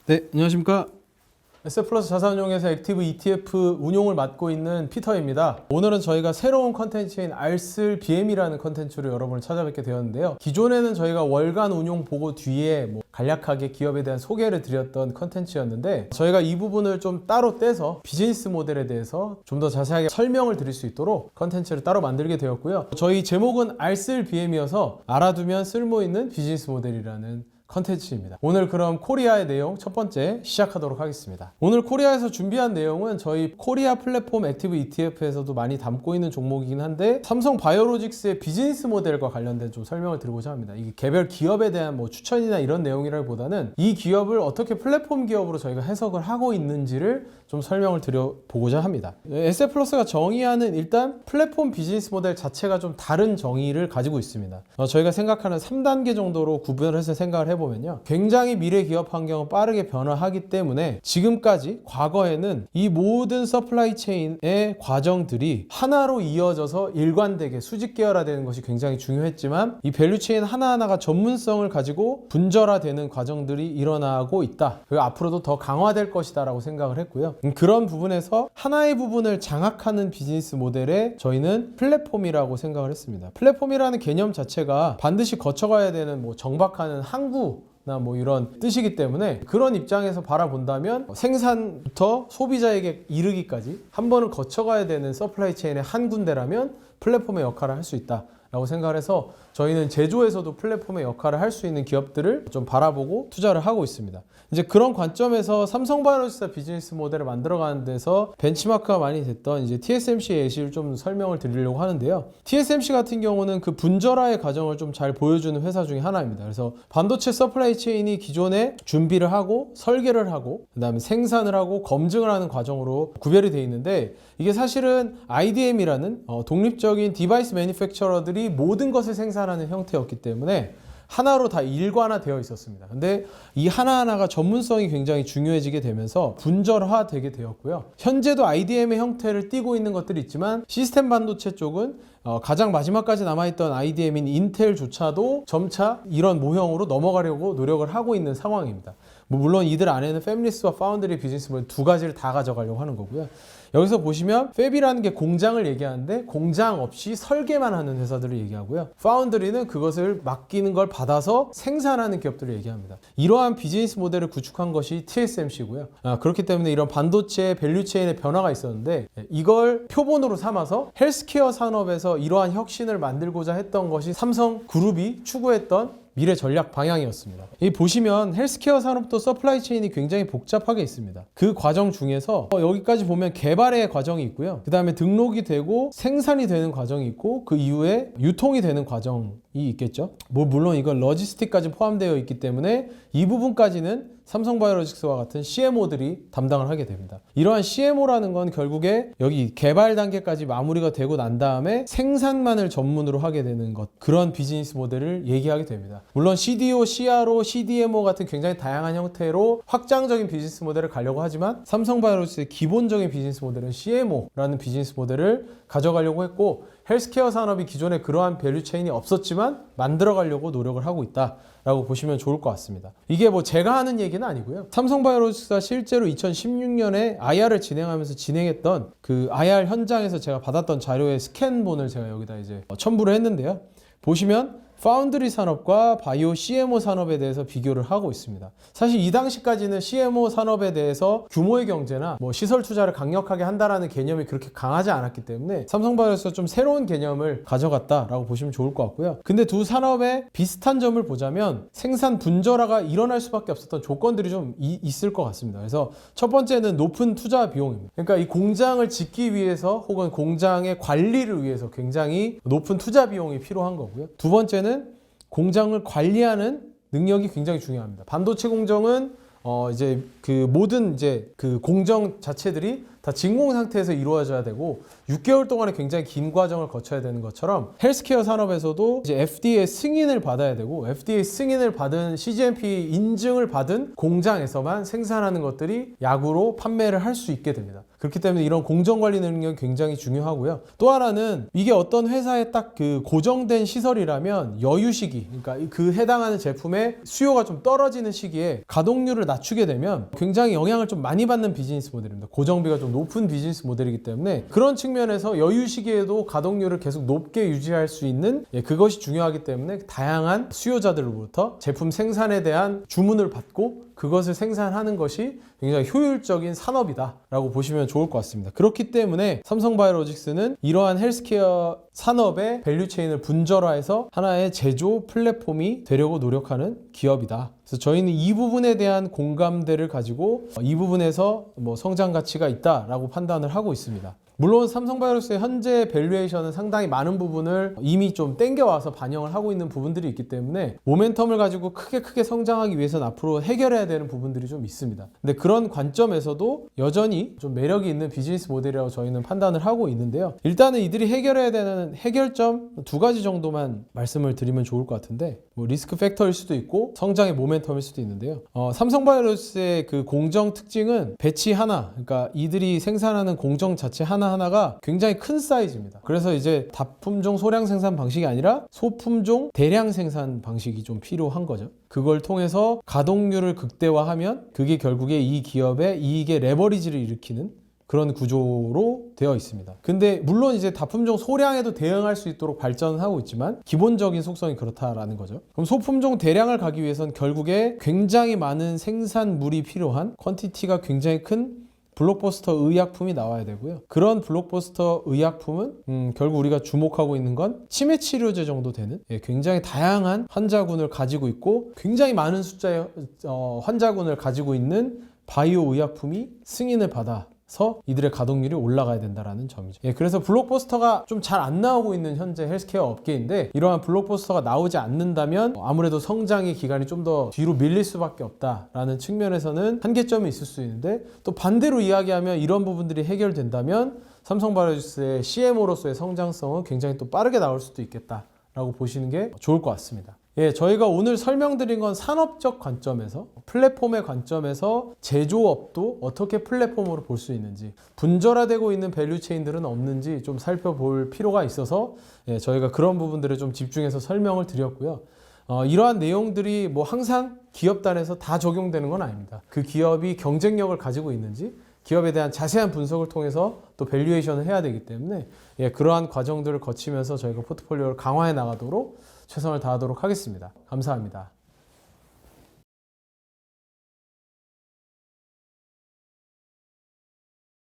네, 안녕하십니까. 에셋플러스 자산운용에서 액티브 ETF 운용을 맡고 있는 피터입니다. 오늘은 저희가 새로운 컨텐츠인 알쓸 BM이라는 컨텐츠로 여러분을 찾아뵙게 되었는데요. 기존에는 저희가 월간 운용 보고 뒤에 간략하게 기업에 대한 소개를 드렸던 컨텐츠였는데, 저희가 이 부분을 좀 따로 떼서 비즈니스 모델에 대해서 좀 더 자세하게 설명을 드릴 수 있도록 컨텐츠를 따로 만들게 되었고요. 저희 제목은 알쓸 BM이어서 알아두면 쓸모있는 비즈니스 모델이라는 컨텐츠입니다. 오늘 그럼 코리아의 내용 첫 번째 시작하도록 하겠습니다. 오늘 코리아에서 준비한 내용은 저희 코리아 플랫폼 액티브 ETF에서도 많이 담고 있는 종목이긴 한데, 삼성 바이오로직스의 비즈니스 모델과 관련된 좀 설명을 드리고자 합니다. 이게 개별 기업에 대한 추천이나 이런 내용이라기보다는 이 기업을 어떻게 플랫폼 기업으로 저희가 해석을 하고 있는지를 좀 설명을 드려보고자 합니다. 에셋플러스가 정의하는 일단 플랫폼 비즈니스 모델 자체가 좀 다른 정의를 가지고 있습니다. 저희가 생각하는 3단계 정도로 구분을 해서 생각을 해보면요, 굉장히 미래 기업 환경은 빠르게 변화하기 때문에 지금까지 과거에는 이 모든 서플라이 체인의 과정들이 하나로 이어져서 일관되게 수직 계열화되는 것이 굉장히 중요했지만, 이 밸류 체인 하나하나가 전문성을 가지고 분절화되는 과정들이 일어나고 있다. 그리고 앞으로도 더 강화될 것이다 라고 생각을 했고요. 그런 부분에서 하나의 부분을 장악하는 비즈니스 모델에 저희는 플랫폼이라고 생각을 했습니다. 플랫폼이라는 개념 자체가 반드시 거쳐가야 되는 정박하는 항구나 이런 뜻이기 때문에, 그런 입장에서 바라본다면 생산부터 소비자에게 이르기까지 한 번은 거쳐가야 되는 서플라이 체인의 한 군데라면 플랫폼의 역할을 할 수 있다 라고 생각을 해서, 저희는 제조에서도 플랫폼의 역할을 할 수 있는 기업들을 좀 바라보고 투자를 하고 있습니다. 이제 그런 관점에서 삼성바이오로직스 비즈니스 모델을 만들어가는 데서 벤치마크가 많이 됐던 이제 TSMC의 예시를 좀 설명을 드리려고 하는데요. TSMC 같은 경우는 그 분절화의 과정을 좀 잘 보여주는 회사 중에 하나입니다. 그래서 반도체 서플라이 체인이 기존에 준비를 하고 설계를 하고 그다음에 생산을 하고 검증을 하는 과정으로 구별이 되어 있는데, 이게 사실은 IDM이라는 독립적인 디바이스 매니팩처러들이 모든 것을 생산하는 형태였기 때문에 하나로 다 일관화되어 있었습니다. 근데 이 하나하나가 전문성이 굉장히 중요해지게 되면서 분절화되게 되었고요. 현재도 IDM의 형태를 띠고 있는 것들이 있지만, 시스템 반도체 쪽은 가장 마지막까지 남아있던 IDM인 인텔조차도 점차 이런 모형으로 넘어가려고 노력을 하고 있는 상황입니다. 물론 이들 안에는 팹리스와 파운드리 비즈니스 모델 두 가지를 다 가져가려고 하는 거고요. 여기서 보시면 팹이라는 게 공장을 얘기하는데, 공장 없이 설계만 하는 회사들을 얘기하고요. 파운드리는 그것을 맡기는 걸 받아서 생산하는 기업들을 얘기합니다. 이러한 비즈니스 모델을 구축한 것이 TSMC고요. 그렇기 때문에 이런 반도체 밸류 체인의 변화가 있었는데, 이걸 표본으로 삼아서 헬스케어 산업에서 이러한 혁신을 만들고자 했던 것이 삼성그룹이 추구했던 미래 전략 방향이었습니다. 이 보시면 헬스케어 산업도 서플라이 체인이 굉장히 복잡하게 있습니다. 그 과정 중에서 여기까지 보면 개발의 과정이 있고요. 그 다음에 등록이 되고 생산이 되는 과정이 있고, 그 이후에 유통이 되는 과정이 있겠죠. 물론 이건 로지스틱까지 포함되어 있기 때문에 이 부분까지는 삼성바이오로직스와 같은 CMO들이 담당을 하게 됩니다. 이러한 CMO라는 건 결국에 여기 개발 단계까지 마무리가 되고 난 다음에 생산만을 전문으로 하게 되는 것, 그런 비즈니스 모델을 얘기하게 됩니다. 물론 CDO, CRO, CDMO 같은 굉장히 다양한 형태로 확장적인 비즈니스 모델을 가려고 하지만, 삼성바이오로직스의 기본적인 비즈니스 모델은 CMO라는 비즈니스 모델을 가져가려고 했고, 헬스케어 산업이 기존에 그러한 밸류 체인이 없었지만 만들어가려고 노력을 하고 있다 라고 보시면 좋을 것 같습니다. 이게 제가 하는 얘기는 아니고요. 삼성바이오로직스가 실제로 2016년에 IR을 진행하면서 진행했던 그 IR 현장에서 제가 받았던 자료의 스캔본을 제가 여기다 이제 첨부를 했는데요. 보시면 파운드리 산업과 바이오 CMO 산업에 대해서 비교를 하고 있습니다. 사실 이 당시까지는 CMO 산업에 대해서 규모의 경제나 시설 투자를 강력하게 한다라는 개념이 그렇게 강하지 않았기 때문에 삼성바이오로직스가 좀 새로운 개념을 가져갔다라고 보시면 좋을 것 같고요. 근데 두 산업의 비슷한 점을 보자면 생산 분절화가 일어날 수밖에 없었던 조건들이 좀 있을 것 같습니다. 그래서 첫 번째는 높은 투자 비용입니다. 그러니까 이 공장을 짓기 위해서 혹은 공장의 관리를 위해서 굉장히 높은 투자 비용이 필요한 거고요. 두 번째는 공장을 관리하는 능력이 굉장히 중요합니다. 반도체 공정은 이제 그 모든 그 공정 자체들이 다 진공 상태에서 이루어져야 되고 6개월 동안의 굉장히 긴 과정을 거쳐야 되는 것처럼, 헬스케어 산업에서도 이제 FDA 승인을 받아야 되고, FDA 승인을 받은 CGMP 인증을 받은 공장에서만 생산하는 것들이 약으로 판매를 할 수 있게 됩니다. 그렇기 때문에 이런 공정관리 능력이 굉장히 중요하고요. 또 하나는 이게 어떤 회사의 딱 그 고정된 시설이라면 여유 시기, 그러니까 그 해당하는 제품의 수요가 좀 떨어지는 시기에 가동률을 낮추게 되면 굉장히 영향을 좀 많이 받는 비즈니스 모델입니다. 고정비가 좀 높은 비즈니스 모델이기 때문에 그런 측면에서 여유 시기에도 가동률을 계속 높게 유지할 수 있는 그것이 중요하기 때문에 다양한 수요자들로부터 제품 생산에 대한 주문을 받고 그것을 생산하는 것이 굉장히 효율적인 산업이다 라고 보시면 좋을 것 같습니다. 그렇기 때문에 삼성바이오로직스는 이러한 헬스케어 산업의 밸류체인을 분절화해서 하나의 제조 플랫폼이 되려고 노력하는 기업이다. 그래서 저희는 이 부분에 대한 공감대를 가지고 이 부분에서 성장 가치가 있다라고 판단을 하고 있습니다. 물론 삼성바이오로직스의 현재 밸류에이션은 상당히 많은 부분을 이미 좀 땡겨와서 반영을 하고 있는 부분들이 있기 때문에 모멘텀을 가지고 크게 성장하기 위해서는 앞으로 해결해야 되는 부분들이 좀 있습니다. 근데 그런 관점에서도 여전히 좀 매력이 있는 비즈니스 모델이라고 저희는 판단을 하고 있는데요. 일단은 이들이 해결해야 되는 해결점 2가지 정도만 말씀을 드리면 좋을 것 같은데 리스크 팩터일 수도 있고 성장의 모멘텀일 수도 있는데요. 삼성바이오로직스의 그 공정 특징은 배치 하나, 그러니까 이들이 생산하는 공정 자체 하나하나가 굉장히 큰 사이즈입니다. 그래서 이제 다품종 소량 생산 방식이 아니라 소품종 대량 생산 방식이 좀 필요한 거죠. 그걸 통해서 가동률을 극대화하면 그게 결국에 이 기업의 이익의 레버리지를 일으키는 그런 구조로 되어 있습니다. 근데 물론 이제 다품종 소량에도 대응할 수 있도록 발전을 하고 있지만 기본적인 속성이 그렇다라는 거죠. 그럼 소품종 대량을 가기 위해서는 결국에 굉장히 많은 생산물이 필요한 퀀티티가 굉장히 큰 블록버스터 의약품이 나와야 되고요. 그런 블록버스터 의약품은 결국 우리가 주목하고 있는 건 치매 치료제 정도 되는 굉장히 다양한 환자군을 가지고 있고 굉장히 많은 숫자의 환자군을 가지고 있는 바이오 의약품이 승인을 받아서 이들의 가동률이 올라가야 된다는 점이죠. 그래서 블록버스터가 좀 잘 안 나오고 있는 현재 헬스케어 업계인데 이러한 블록버스터가 나오지 않는다면 아무래도 성장의 기간이 좀 더 뒤로 밀릴 수밖에 없다라는 측면에서는 한계점이 있을 수 있는데 또 반대로 이야기하면 이런 부분들이 해결된다면 삼성바이오로직스의 CMO로서의 성장성은 굉장히 또 빠르게 나올 수도 있겠다라고 보시는 게 좋을 것 같습니다. 저희가 오늘 설명드린 건 산업적 관점에서 플랫폼의 관점에서 제조업도 어떻게 플랫폼으로 볼 수 있는지 분절화되고 있는 밸류체인들은 없는지 좀 살펴볼 필요가 있어서 저희가 그런 부분들에 좀 집중해서 설명을 드렸고요. 이러한 내용들이 항상 기업단에서 다 적용되는 건 아닙니다. 그 기업이 경쟁력을 가지고 있는지 기업에 대한 자세한 분석을 통해서 또 밸류에이션을 해야 되기 때문에 그러한 과정들을 거치면서 저희가 포트폴리오를 강화해 나가도록 최선을 다하도록 하겠습니다. 감사합니다.